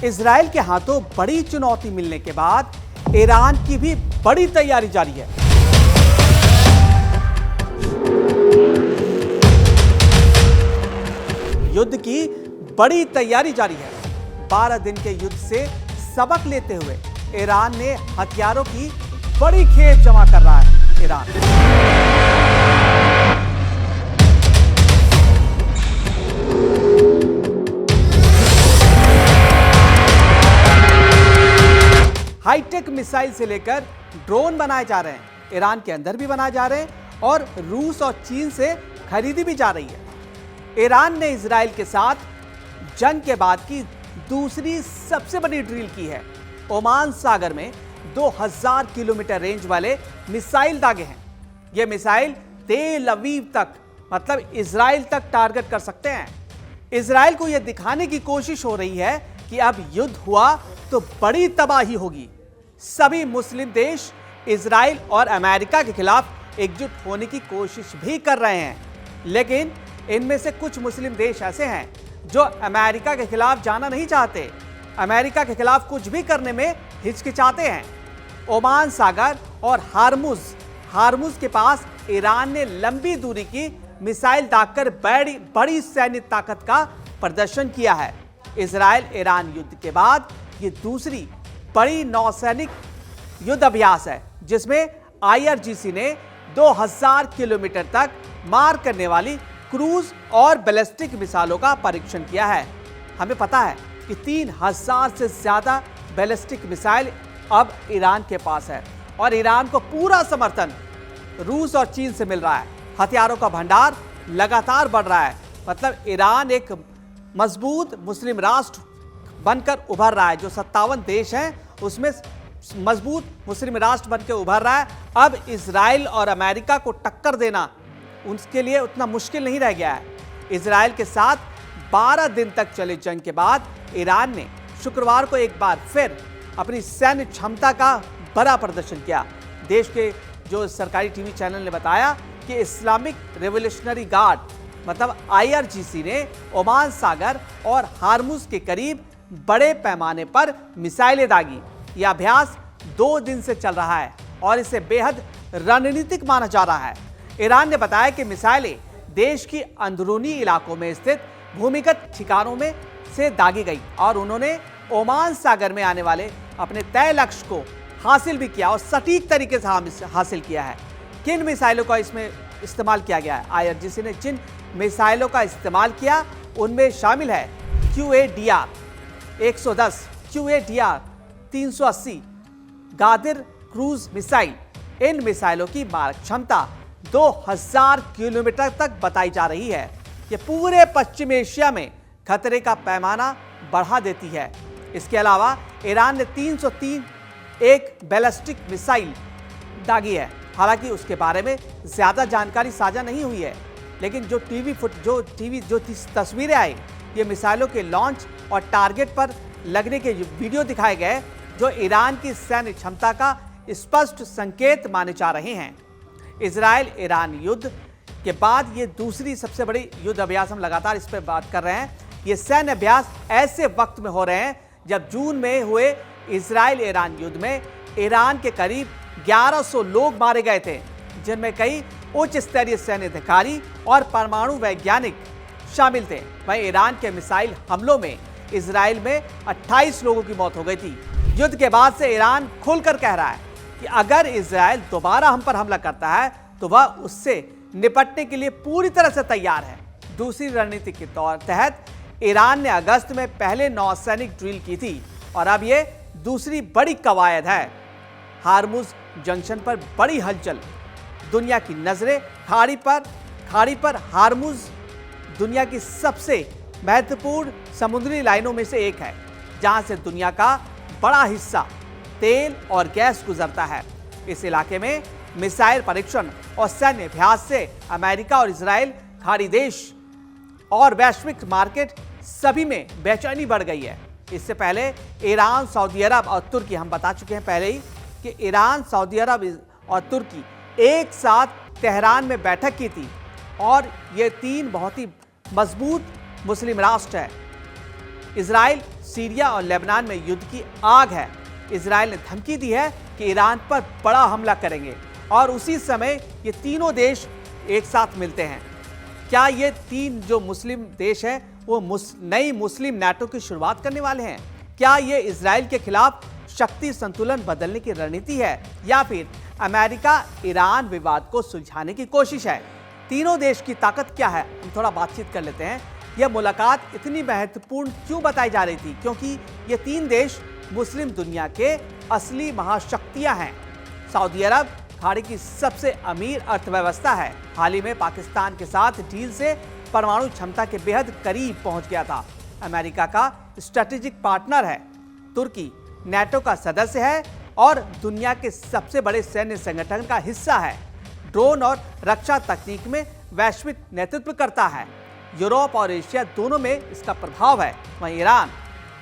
Israel के हाथों बड़ी चुनौती मिलने के बाद ईरान की भी बड़ी तैयारी जारी है। युद्ध की बड़ी तैयारी जारी है। 12 दिन के युद्ध से सबक लेते हुए ईरान ने हथियारों की बड़ी खेप जमा कर रहा है। ईरान हाईटेक मिसाइल से लेकर ड्रोन बनाए जा रहे हैं। ईरान के अंदर भी बनाए जा रहे हैं और रूस और चीन से खरीदी भी जा रही है। ईरान ने इजराइल के साथ जंग के बाद की दूसरी सबसे बड़ी ड्रिल की है। ओमान सागर में 2000 किलोमीटर रेंज वाले मिसाइल दागे हैं। ये मिसाइल तेल अवीव तक मतलब इजराइल तक टारगेट कर सकते हैं। इजराइल को यह दिखाने की कोशिश हो रही है कि अब युद्ध हुआ तो बड़ी तबाही होगी। सभी मुस्लिम देश इजराइल और अमेरिका के खिलाफ एकजुट होने की कोशिश भी कर रहे हैं, लेकिन इनमें से कुछ मुस्लिम देश ऐसे हैं जो अमेरिका के खिलाफ जाना नहीं चाहते, अमेरिका के खिलाफ कुछ भी करने में हिचकिचाते हैं। ओमान सागर और हार्मुज के पास ईरान ने लंबी दूरी की मिसाइल दागकर बड़ी सैन्य ताकत का प्रदर्शन किया है। इजराइल ईरान युद्ध के बाद ये दूसरी बड़ी नौसैनिक युद्ध अभ्यास है, जिसमें IRGC ने 2000 किलोमीटर तक मार करने वाली क्रूज और बैलिस्टिक मिसाइलों का परीक्षण किया है। हमें पता है कि 3000 से ज्यादा बैलिस्टिक मिसाइल अब ईरान के पास है और ईरान को पूरा समर्थन रूस और चीन से मिल रहा है। हथियारों का भंडार लगातार बढ़ रहा है। मतलब ईरान एक मजबूत मुस्लिम राष्ट्र बनकर उभर रहा है। जो 57 देश हैं उसमें मजबूत मुस्लिम राष्ट्र बनकर उभर रहा है। अब इजराइल और अमेरिका को टक्कर देना उनके लिए उतना मुश्किल नहीं रह गया है। इजराइल के साथ 12 दिन तक चले जंग के बाद ईरान ने शुक्रवार को एक बार फिर अपनी सैन्य क्षमता का बड़ा प्रदर्शन किया। देश के जो सरकारी टीवी चैनल ने बताया कि इस्लामिक रेवोल्यूशनरी गार्ड मतलब IRGC ने ओमान सागर और हार्मुज के करीब बड़े पैमाने पर मिसाइलें दागी। यह अभ्यास 2 दिन से चल रहा है और इसे बेहद रणनीतिक माना जा रहा है। ईरान ने बताया कि मिसाइलें देश की अंदरूनी इलाकों में स्थित भूमिगत ठिकानों में से दागी गई और उन्होंने ओमान सागर में आने वाले अपने तय लक्ष्य को हासिल भी किया और सटीक तरीके से हासिल किया है। किन मिसाइलों का इसमें इस्तेमाल किया गया है? IRGC ने जिन मिसाइलों का इस्तेमाल किया उनमें शामिल है QADR 110, QADR 380, Ghadir cruise missile. इन मिसाइलों की मारक क्षमता 2000 किलोमीटर तक बताई जा रही है। ये पूरे पश्चिम एशिया में खतरे का पैमाना बढ़ा देती है। इसके अलावा ईरान ने 303 एक बैलिस्टिक मिसाइल दागी है। हालांकि उसके बारे में ज्यादा जानकारी साझा नहीं हुई है, लेकिन जो तस्वीरें आई ये मिसाइलों के लॉन्च और टारगेट पर लगने के वीडियो दिखाए गए, जो ईरान की सैन्य क्षमता का स्पष्ट संकेत माने जा रहे हैं। इजराइल ईरान युद्ध के बाद ये दूसरी सबसे बड़ी युद्ध अभ्यास, हम लगातार इस पर बात कर रहे हैं। ये सैन्य अभ्यास ऐसे वक्त में हो रहे हैं जब जून में हुए इजराइल ईरान युद्ध में ईरान के करीब 1100 लोग मारे गए थे, जिनमें कई उच्च स्तरीय सैन्य अधिकारी और परमाणु वैज्ञानिक शामिल थे। वहीं ईरान के मिसाइल हमलों में इजराइल में 28 लोगों की मौत हो गई थी। युद्ध के बाद से ईरान खुलकर कह रहा है कि अगर इजराइल दोबारा हम पर हमला करता है तो वह उससे निपटने के लिए पूरी तरह से तैयार है। दूसरी रणनीति के तहत ईरान ने अगस्त में पहले नौसैनिक ड्रिल की थी और अब यह दूसरी बड़ी कवायद है। हार्मुज जंक्शन पर बड़ी हलचल। दुनिया की नजरें खाड़ी पर हार्मुज दुनिया की सबसे महत्वपूर्ण समुद्री लाइनों में से एक है, जहां से दुनिया का बड़ा हिस्सा तेल और गैस गुजरता है। इस इलाके में मिसाइल परीक्षण और सैन्य अभ्यास से अमेरिका और इजराइल, खाड़ी देश और वैश्विक मार्केट सभी में बेचैनी बढ़ गई है। इससे पहले ईरान, सऊदी अरब और तुर्की, हम बता चुके हैं पहले ही कि ईरान, सऊदी अरब और तुर्की एक साथ तेहरान में बैठक की थी और ये तीन बहुत ही मजबूत मुस्लिम राष्ट्र है। इजराइल, सीरिया और लेबनान में युद्ध की आग है। इजराइल ने धमकी दी है कि ईरान पर बड़ा हमला करेंगे और उसी समय ये तीनों देश एक साथ मिलते हैं। क्या ये तीन जो मुस्लिम देश हैं वो नई मुस्लिम नाटो की शुरुआत करने वाले हैं? क्या ये इजराइल के खिलाफ शक्ति संतुलन बदलने की रणनीति है या फिर अमेरिका ईरान विवाद को सुलझाने की कोशिश है? तीनों देश की ताकत क्या है, हम थोड़ा बातचीत कर लेते हैं। यह मुलाकात इतनी महत्वपूर्ण क्यों बताई जा रही थी? क्योंकि ये तीन देश मुस्लिम दुनिया के असली महाशक्तियां हैं। सऊदी अरब खाड़ी की सबसे अमीर अर्थव्यवस्था है। हाल ही में पाकिस्तान के साथ डील से परमाणु क्षमता के बेहद करीब पहुंच गया था। अमेरिका का स्ट्रेटेजिक पार्टनर है। तुर्की नाटो का सदस्य है और दुनिया के सबसे बड़े सैन्य संगठन का हिस्सा है। ड्रोन और रक्षा तकनीक में वैश्विक नेतृत्व करता है। यूरोप और एशिया दोनों में इसका प्रभाव है। वहीं ईरान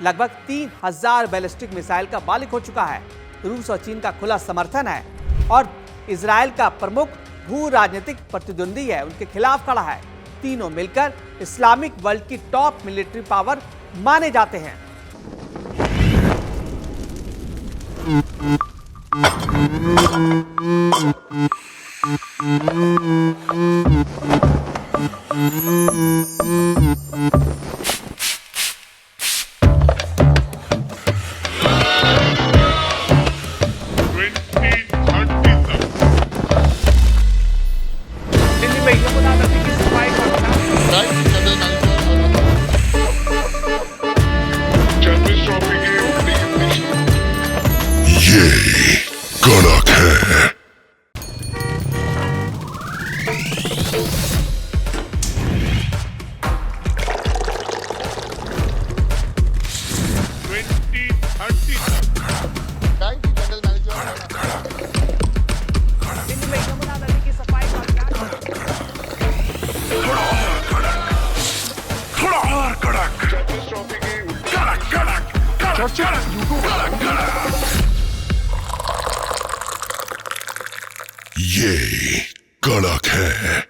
लगभग 3000 बैलिस्टिक मिसाइल का मालिक हो चुका है। रूस और चीन का खुला समर्थन है और इजराइल का प्रमुख भू राजनीतिक प्रतिद्वंदी है, उनके खिलाफ खड़ा है। तीनों मिलकर इस्लामिक वर्ल्ड की टॉप मिलिट्री पावर माने जाते हैं। कड़क है। ये कड़क है।